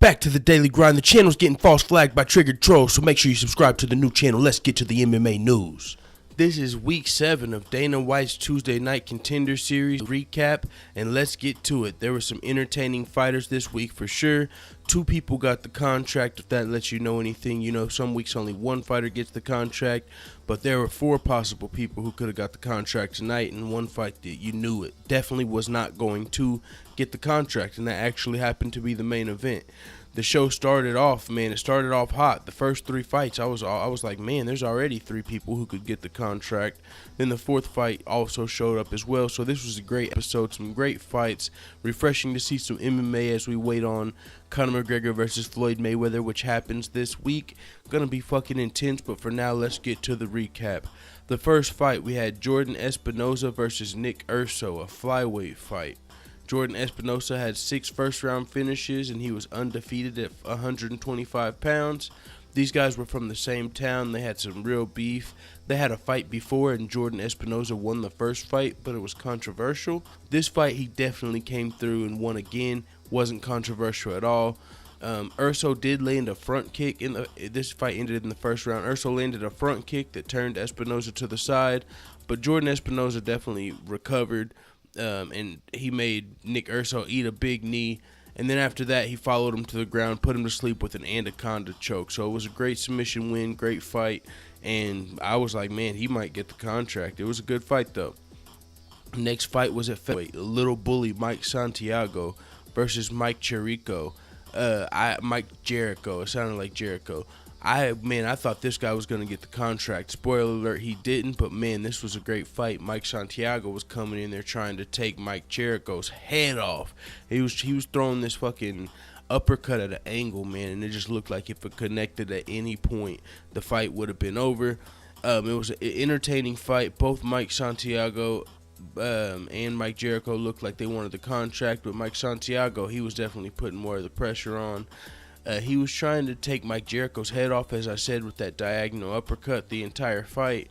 Back to the daily grind. The channel's getting false flagged by triggered trolls, so make sure you subscribe to the new channel. Let's get to the MMA news. This is week 7 of Dana White's Tuesday Night Contender Series recap, and let's get to it. There were some entertaining fighters this week for sure. 2 people got the contract, if that lets you know anything. You know, some weeks only 1 fighter gets the contract, but there were 4 possible people who could have got the contract tonight, and 1 fight that you knew it definitely was not going to get the contract, and that actually happened to be the main event. The show started off, man, it started off hot. The first 3 fights, I was like, man, there's already 3 people who could get the contract. Then the 4th fight also showed up as well. So this was a great episode, some great fights. Refreshing to see some MMA as we wait on Conor McGregor versus Floyd Mayweather, which happens this week. Gonna be fucking intense, but for now, let's get to the recap. The first fight, we had Jordan Espinosa versus Nick Urso, a flyweight fight. Jordan Espinosa had 6 first-round finishes, and he was undefeated at 125 pounds. These guys were from the same town. They had some real beef. They had a fight before, and Jordan Espinosa won the first fight, but it was controversial. This fight, he definitely came through and won again. Wasn't controversial at all. Urso did land a front kick. This fight ended in the first round. Urso landed a front kick that turned Espinosa to the side, but Jordan Espinosa definitely recovered. And he made Nick Urso eat a big knee, and then after that he followed him to the ground, put him to sleep with an anaconda choke. So it was a great submission win, great fight, and I was like, man, he might get the contract. It was a good fight though. Next fight was at featherweight, little bully Mike Santiago versus Mike Jericho. Mike Jericho. It sounded like Jericho. I thought this guy was going to get the contract. Spoiler alert, he didn't, but man, this was a great fight. Mike Santiago was coming in there trying to take Mike Jericho's head off. He was throwing this fucking uppercut at an angle, man, and it just looked like if it connected at any point, the fight would have been over. It was an entertaining fight. Both Mike Santiago and Mike Jericho looked like they wanted the contract, but Mike Santiago, he was definitely putting more of the pressure on. He was trying to take Mike Jericho's head off, as I said, with that diagonal uppercut the entire fight.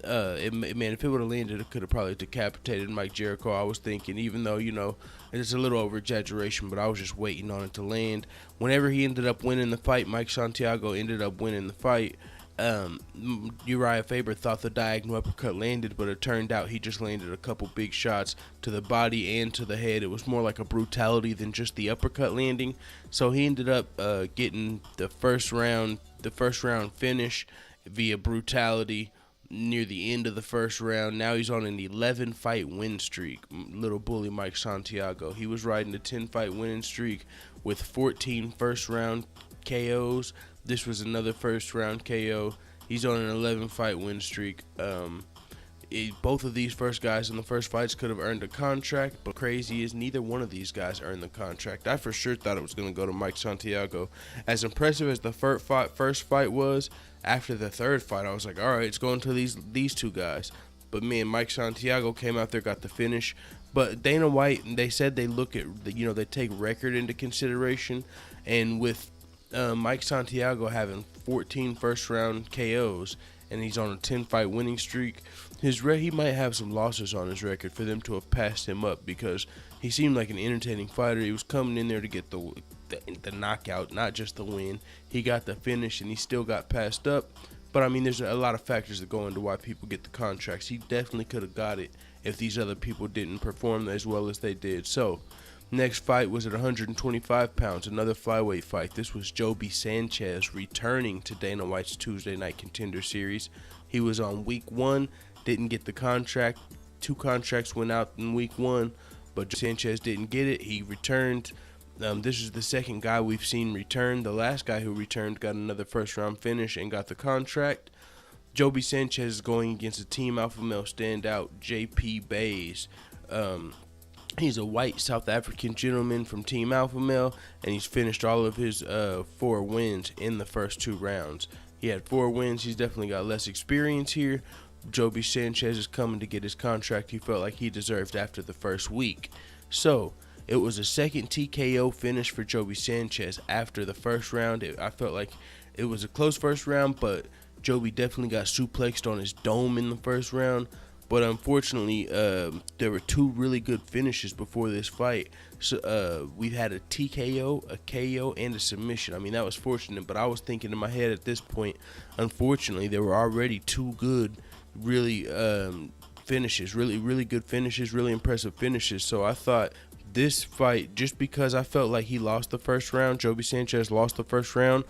If it would have landed, it could have probably decapitated Mike Jericho, I was thinking, even though, you know, it's a little over-exaggeration, but I was just waiting on it to land. Whenever he ended up winning the fight, Mike Santiago ended up winning the fight. Uriah Faber thought the diagonal uppercut landed, but it turned out he just landed a couple big shots to the body and to the head. It was more like a brutality than just the uppercut landing. So he ended up getting the first round finish via brutality near the end of the first round. Now he's on an 11-fight win streak. Little bully Mike Santiago. He was riding a 10-fight winning streak with 14 first-round KOs. This was another first-round KO. He's on an 11-fight win streak. Both of these first guys in the first fights could have earned a contract, but crazy is neither one of these guys earned the contract. I for sure thought it was going to go to Mike Santiago. As impressive as the first fight was, after the third fight, I was like, all right, it's going to these 2 guys. But man, Mike Santiago came out there, got the finish. But Dana White, they said they look at, they take record into consideration, and with Mike Santiago having 14 first-round KOs, and he's on a 10-fight winning streak, he might have some losses on his record for them to have passed him up, because he seemed like an entertaining fighter. He was coming in there to get the knockout, not just the win. He got the finish, and he still got passed up. But, I mean, there's a lot of factors that go into why people get the contracts. He definitely could have got it if these other people didn't perform as well as they did. So, next fight was at 125 pounds, another flyweight fight. This was Joby Sanchez returning to Dana White's Tuesday Night Contender Series. He was on week 1, didn't get the contract. 2 contracts went out in week 1, but Sanchez didn't get it. He returned. This is the second guy we've seen return. The last guy who returned got another first-round finish and got the contract. Joby Sanchez is going against a Team Alpha Male standout, J.P. Bays. He's a white South African gentleman from Team Alpha Male, and he's finished all of his 4 wins in the first 2 rounds. He had 4 wins. He's definitely got less experience here. Joby Sanchez is coming to get his contract he felt like he deserved after the first week. So, it was a second TKO finish for Joby Sanchez after the first round. I felt like it was a close first round, but Joby definitely got suplexed on his dome in the first round. But unfortunately, there were two really good finishes before this fight. So we've had a TKO, a KO, and a submission. I mean, that was fortunate, but I was thinking in my head at this point, unfortunately, there were already two good, really finishes, really good finishes, really impressive finishes. So I thought this fight, just because I felt like he lost the first round, Joby Sanchez lost the first round,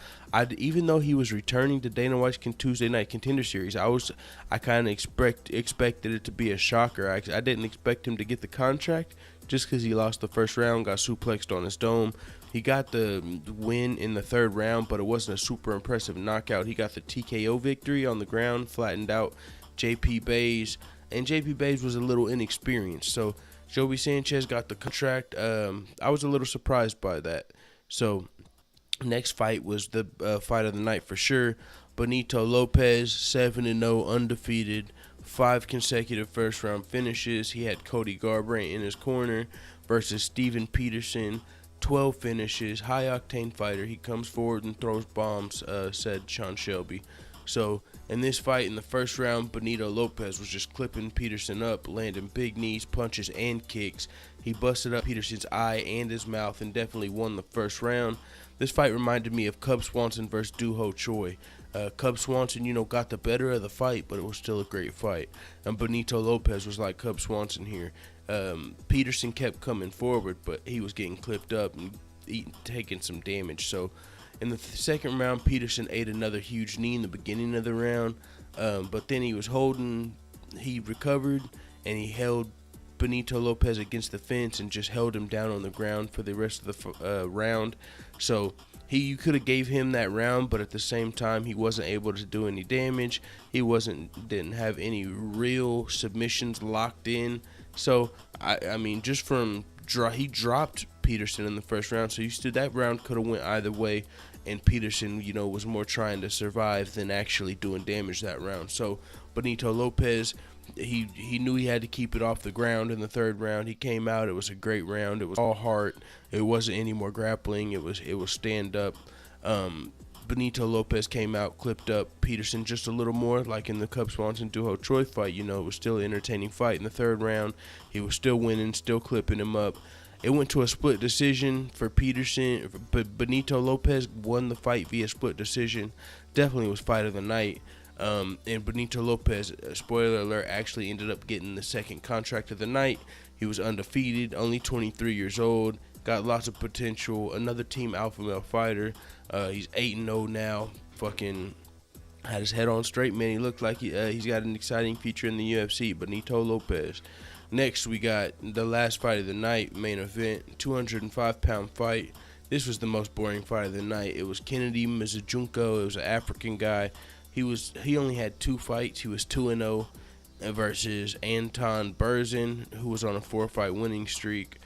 even though he was returning to Dana White's Tuesday Night Contender Series, I kind of expected it to be a shocker. I didn't expect him to get the contract just because he lost the first round, got suplexed on his dome. He got the win in the third round, but it wasn't a super impressive knockout. He got the TKO victory on the ground, flattened out JP Bays, and JP Bays was a little inexperienced, so Joby Sanchez got the contract. I was a little surprised by that. So next fight was the fight of the night for sure. Benito Lopez, 7-0, undefeated, 5 consecutive first-round finishes. He had Cody Garbrandt in his corner versus Steven Peterson, 12 finishes, high-octane fighter. He comes forward and throws bombs, said Sean Shelby. So in this fight, in the first round, Benito Lopez was just clipping Peterson up, landing big knees, punches, and kicks. He busted up Peterson's eye and his mouth and definitely won the first round. This fight reminded me of Cub Swanson versus Doo Ho Choi. Cub Swanson, got the better of the fight, but it was still a great fight. And Benito Lopez was like Cub Swanson here. Peterson kept coming forward, but he was getting clipped up and taking some damage. So in the second round, Peterson ate another huge knee in the beginning of the round, but then he was holding, he recovered, and he held Benito Lopez against the fence and just held him down on the ground for the rest of the round. So you could have gave him that round, but at the same time, he wasn't able to do any damage. He didn't have any real submissions locked in. So I mean, just from he dropped Peterson in the first round, so that round could have went either way, and Peterson, was more trying to survive than actually doing damage that round. So Benito Lopez, he knew he had to keep it off the ground in the third round. He came out. It was a great round. It was all heart. It wasn't any more grappling. It was stand up. Benito Lopez came out, clipped up Peterson just a little more, like in the Cub Swanson Doo Ho Choi fight. It was still an entertaining fight in the third round. He was still winning, still clipping him up. It went to a split decision for Peterson, but Benito Lopez won the fight via split decision. Definitely was fight of the night. And Benito Lopez, spoiler alert, actually ended up getting the second contract of the night. He was undefeated, only 23 years old, got lots of potential. Another team alpha male fighter. He's 8-0 now. Fucking had his head on straight, man. He looked like he's got an exciting future in the UFC. Benito Lopez. Next, we got the last fight of the night, main event, 205-pound fight. This was the most boring fight of the night. It was Kennedy Mizujunko. It was an African guy. He only had 2 fights. He was 2-0 versus Anton Berzin, who was on a 4-fight winning streak.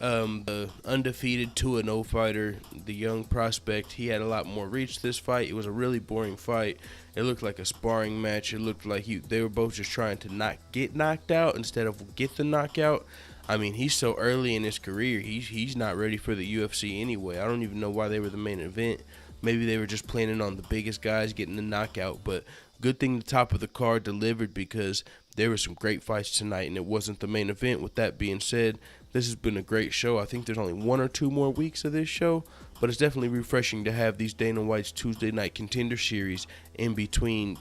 The undefeated 2-0 fighter, the young prospect, he had a lot more reach this fight. It was a really boring fight. It looked like a sparring match. It looked like they were both just trying to not get knocked out instead of get the knockout. I mean, he's so early in his career. He's not ready for the UFC anyway. I don't even know why they were the main event. Maybe they were just planning on the biggest guys getting the knockout. But good thing the top of the card delivered, because there were some great fights tonight, and it wasn't the main event. With that being said, this has been a great show. I think there's only 1 or 2 more weeks of this show, but it's definitely refreshing to have these Dana White's Tuesday Night Contender Series in between,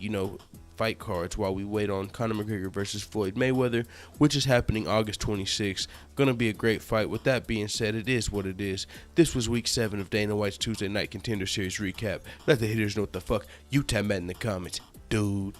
fight cards while we wait on Conor McGregor versus Floyd Mayweather, which is happening August 26th. Gonna be a great fight. With that being said, it is what it is. This was week 7 of Dana White's Tuesday Night Contender Series recap. Let the haters know what the fuck you time at in the comments, dude.